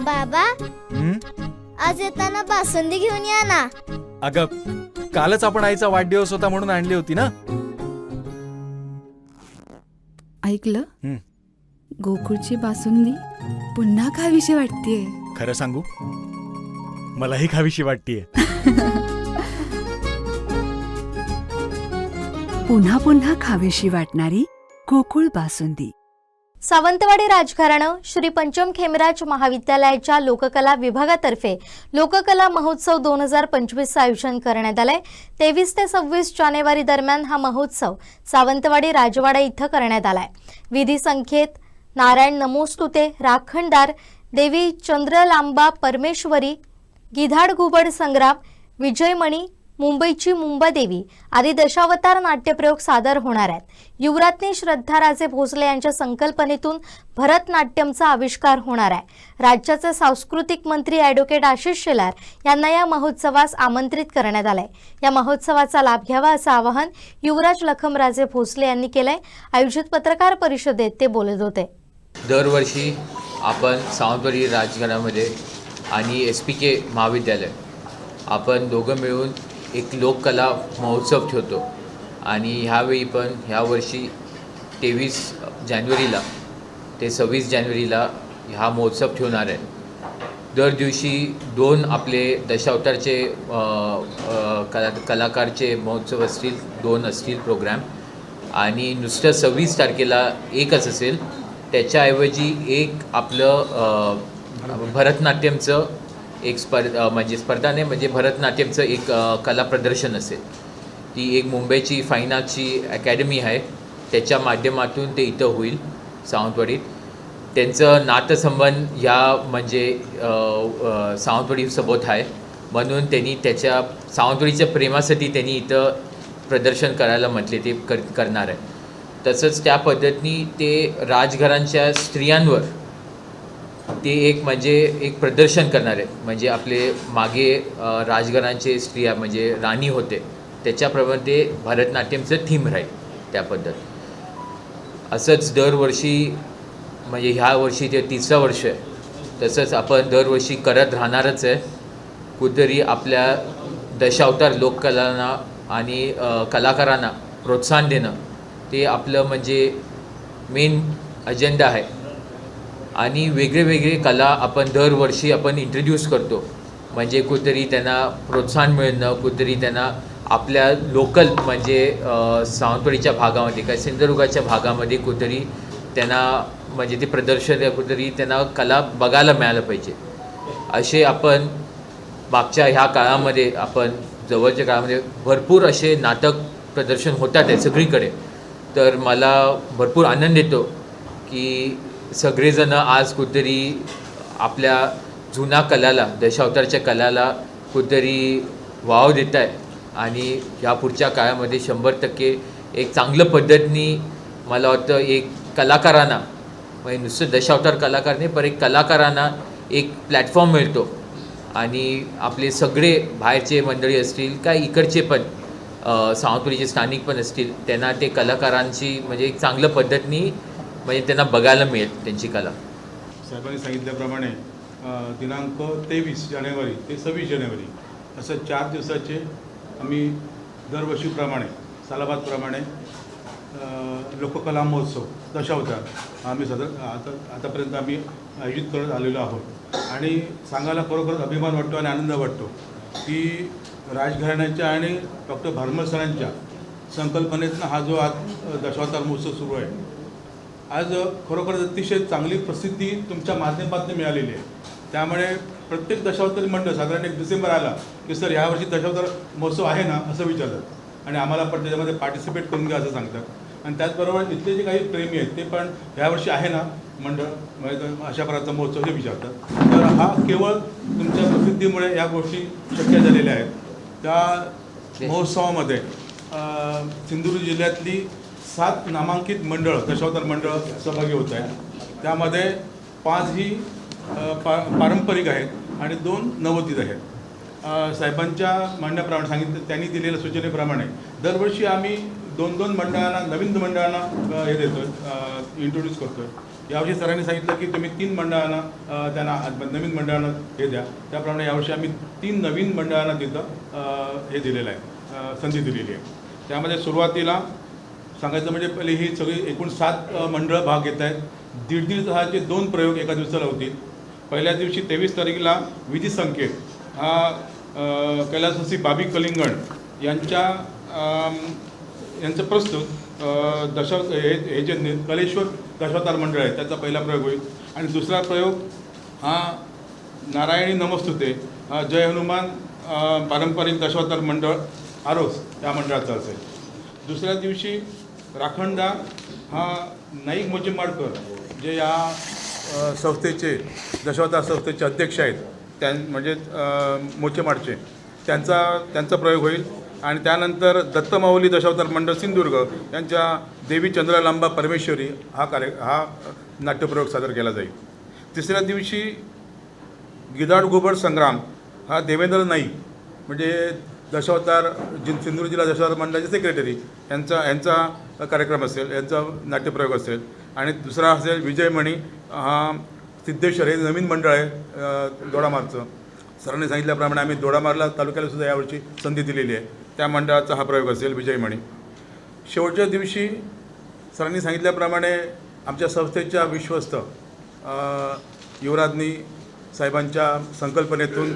बाबा, आज येताना बासुंदी घेऊन या ना. अगं, कालच आपण आईचा वाढदिवस होता म्हणून आणली होती ना. ऐकलं, गोकुळची बासुंदी पुन्हा खावीशी वाटतेय. खरं सांगू, मलाही खावीशी वाटतेय. पुन्हा पुन्हा खावीशी वाटणारी गोकुळ बासुंदी. सावंतवाडी राजघराणं श्री पंचम खेमराज महाविद्यालयाच्या लोककला विभागातर्फे लोककला महोत्सव 2025चं आयोजन करण्यात आलंय. 23 ते 26 जानेवारी दरम्यान हा महोत्सव सावंतवाडी राजवाडा इथं करण्यात आलाय. विधी संख्येत नारायण नमोस्तुते, राखणदार, देवी चंद्रलांबा परमेश्वरी, गिधाड घुबड संग्राम, विजयमणी, मुंबईची मुंबादेवी आदी दशावतार नाट्यप्रयोग सादर होणार आहेत. युवराज्ञी श्रद्धाराजे भोसले यांच्या संकल्पनेतून भरतनाट्यमचा आविष्कार होणार आहे. राज्याचे सांस्कृतिक मंत्री ॲडव्होकेट आशिष शेलार यांना या महोत्सवास आमंत्रित करण्यात आलंय. या महोत्सवाचा लाभ घ्यावा असं आवाहन युवराज लखमराजे भोसले यांनी केलंय. आयोजित पत्रकार परिषदेत ते बोलत होते. दरवर्षी आपण सावंतवाडी राजघरामध्ये आणि SPK महाविद्यालय आपण दोघं मिळून एक लोककला महोत्सव ठेवतो आणि ह्यावेळी पण ह्या वर्षी 23 जानेवारीला ते 26 जानेवारीला हा महोत्सव ठेवणार आहे. दर दिवशी 2 आपले दशावतारचे कलाकारचे महोत्सव असतील, 2 असतील प्रोग्राम आणि नुसतं 26 तारखेला एकच असेल. त्याच्याऐवजी एक आपलं भरतनाट्यमचं एक स्पर्धा नाही म्हणजे भरतनाट्यमचं एक कला प्रदर्शन असेल. ती एक मुंबईची फाईन आर्टची अकॅडमी आहे, त्याच्या माध्यमातून ते इथं होईल सावंतवाडीत. त्यांचं नातेसंबंध ह्या म्हणजे सावंतवाडीसोबत आहे म्हणून त्यांनी त्याच्या सावंतवाडीच्या प्रेमासाठी त्यांनी इथं प्रदर्शन करायला म्हटले, ते करणार आहे. तसंच त्या पद्धतीने ते राजघरांच्या स्त्रियांवर ते एक म्हणजे एक प्रदर्शन करणार आहे. म्हणजे आपले मागे राजघरांचे स्त्रिया म्हणजे राणी होते त्याच्याप्रमाणे ते भरतनाट्यमचं थीम राहील त्या पद्धत. असंच दरवर्षी म्हणजे ह्या वर्षी ते 3रं वर्ष आहे. तसंच आपण दरवर्षी करत राहणारच आहे. कुठेतरी आपल्या दशावतार लोककलांना आणि कलाकारांना प्रोत्साहन देणं ते आपलं म्हणजे मेन अजेंडा आहे. आणि वेगळे कला आपण दरवर्षी आपण इंट्रोड्यूस करतो म्हणजे कुठेतरी त्यांना प्रोत्साहन मिळणं, कुठेतरी त्यांना आपल्या लोकल म्हणजे सावंतवाडीच्या भागामध्ये काय सिंधुदुर्गाच्या भागामध्ये कुठेतरी त्यांना म्हणजे ते प्रदर्शन कुठेतरी त्यांना कला बघायला मिळालं पाहिजे. असे आपण मागच्या ह्या काळामध्ये आपण जवळच्या काळामध्ये भरपूर असे नाटक प्रदर्शन होतात आहे सगळीकडे. तर मला भरपूर आनंद येतो की सगळेजण आज कुठेतरी आपल्या जुन्या कलाला दशावतारच्या कलाला कुठेतरी वाव देत आहे आणि ह्या पुढच्या काळामध्ये 100% एक चांगलं पद्धतीने मला वाटतं एक कलाकारांना म्हणजे नुसतं दशावतार कलाकार नाही पण एक कलाकारांना एक प्लॅटफॉर्म मिळतो आणि आपले सगळे बाहेरचे मंडळी असतील काय इकडचे पण सावंतवाडीचे स्थानिक पण असतील त्यांना ते कलाकारांची म्हणजे एक चांगल्या पद्धतीने म्हणजे त्यांना बघायला मिळेल त्यांची कला. साहेबांनी सांगितल्याप्रमाणे दिनांक 23 जानेवारी ते 26 जानेवारी असं 4 दिवसाचे आम्ही दरवर्षीप्रमाणे सालाबादप्रमाणे लोककला महोत्सव दशावतार आम्ही आतापर्यंत आम्ही आयोजित करत आलेलो आहोत. आणि सांगायला खरोखरच अभिमान वाटतो आणि आनंद वाटतो की राजघराण्याच्या आणि डॉक्टर भारमल सरांच्या संकल्पनेतनं हा जो आज दशावतार महोत्सव सुरू आहे, आज खरोखरच अतिशय चांगली प्रसिद्धी तुमच्या माध्यमातून मिळालेली आहे. त्यामुळे प्रत्येक दशावतारी मंडळ साधारण 1 डिसेंबर आला की सर यावर्षी दशावतार महोत्सव आहे ना असं विचारतात आणि आम्हाला पण त्याच्यामध्ये पार्टिसिपेट करून घ्या असं सांगतात. आणि त्याचबरोबर इथले जे काही प्रेमी आहेत ते पण यावर्षी आहे ना मंडळ म्हणजे अशा प्रकारचा महोत्सव हे विचारतात. तर हा केवळ तुमच्या प्रसिद्धीमुळे या गोष्टी शक्य झालेल्या आहेत. त्या महोत्सवामध्ये सिंधुदुर्ग जिल्ह्यातली 7 नामांकित मंडळ दशावतार मंडळ सहभागी होत आहेत. त्यामध्ये 5 ही पारंपरिक आहेत आणि 2 नवोदित आहेत. साहेबांच्या म्हणण्याप्रमाणे सांगितलं त्यांनी दिलेल्या सूचनेप्रमाणे दरवर्षी आम्ही 2-2 मंडळांना नवीन मंडळांना हे देतो आहे इंट्रोड्यूस करतो आहे. यावर्षी सरांनी सांगितलं की तुम्ही 3 मंडळांना त्यांना नवीन मंडळांना हे द्या. त्याप्रमाणे यावर्षी आम्ही 3 नवीन मंडळांना तिथं हे दिलेलं आहे, संधी दिलेली आहे. त्यामध्ये सुरुवातीला सांगायचं म्हणजे पहिले ही सगळी एकूण 7 मंडळं भाग घेत आहेत. 1.5 तासाचे 2 प्रयोग एका दिवसाला होतील. पहिल्या दिवशी 23 तारखेला विधी संकेत हा कैलासवासी बाबी कलिंगण यांचं प्रस्तुत हे जे कलेश्वर दशावतार मंडळ आहे त्याचा पहिला प्रयोग होईल. आणि दुसरा प्रयोग हा नारायणी नमस्तुते जय हनुमान पारंपरिक दशावतार मंडळ आरोस त्या मंडळाचा असेल. दुसऱ्या दिवशी राखणदा हा नाईक मोजेमाडकर जे या संस्थेचे दशावतार संस्थेचे अध्यक्ष आहेत म्हणजे मोचेमाडचे त्यांचा प्रयोग होईल. आणि त्यानंतर दत्तमाऊली दशावतार मंडळ सिंधुदुर्ग यांच्या देवी चंद्रालांबा परमेश्वरी हा नाट्यप्रयोग सादर केला जाईल. तिसऱ्या दिवशी गिधाड घुबड संग्राम हा देवेंद्र नाईक म्हणजे दशावतार सिंधुदुर्ग जिल्हा दशावतार मंडळाचे सेक्रेटरी यांचा कार्यक्रम असेल, यांचा नाट्यप्रयोग असेल. आणि दुसरा असेल विजयमणी हा सिद्धेश्वर हे नवीन मंडळ आहे दोडामारचं. सरांनी सांगितल्याप्रमाणे आम्ही दोडामारला तालुक्याला सुद्धा यावर्षी संधी दिलेली आहे. त्या मंडळाचा हा प्रयोग असेल विजयमणी. शेवटच्या दिवशी सरांनी सांगितल्याप्रमाणे आमच्या संस्थेच्या विश्वस्त युवराजनी साहेबांच्या संकल्पनेतून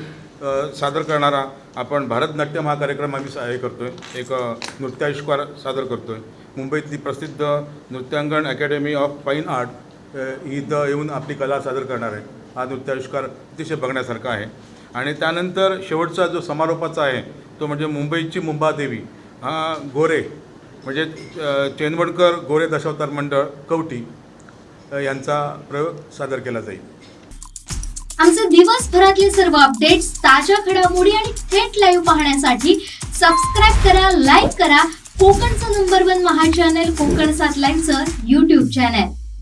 सादर करणारा आपण भारतनाट्यम हा कार्यक्रम आम्ही हे करतो आहे. एक नृत्याविष्कार सादर करतो आहे. मुंबईतली प्रसिद्ध नृत्यांगण अकॅडमी ऑफ फाईन आर्ट ही इथं येऊन आपली कला सादर करणार आहे. हा नृत्याविष्कार अतिशय बघण्यासारखा आहे. आणि त्यानंतर शेवटचा जो समारोपाचा आहे तो म्हणजे मुंबईची मुंबादेवी हा गोरे म्हणजे चेनवडकर गोरे दशावतार मंडळ कवठी यांचा प्रयोग सादर केला जाईल. आमचे दिवसभरातले सर्व अपडेट्स, ताज्या घडामोडी आणि थेट लाईव्ह पाहण्यासाठी सबस्क्राईब करा, लाईक करा कोकणचं नंबर 1 महा चॅनल कोकण 7 लाईव्हचं YouTube चॅनल.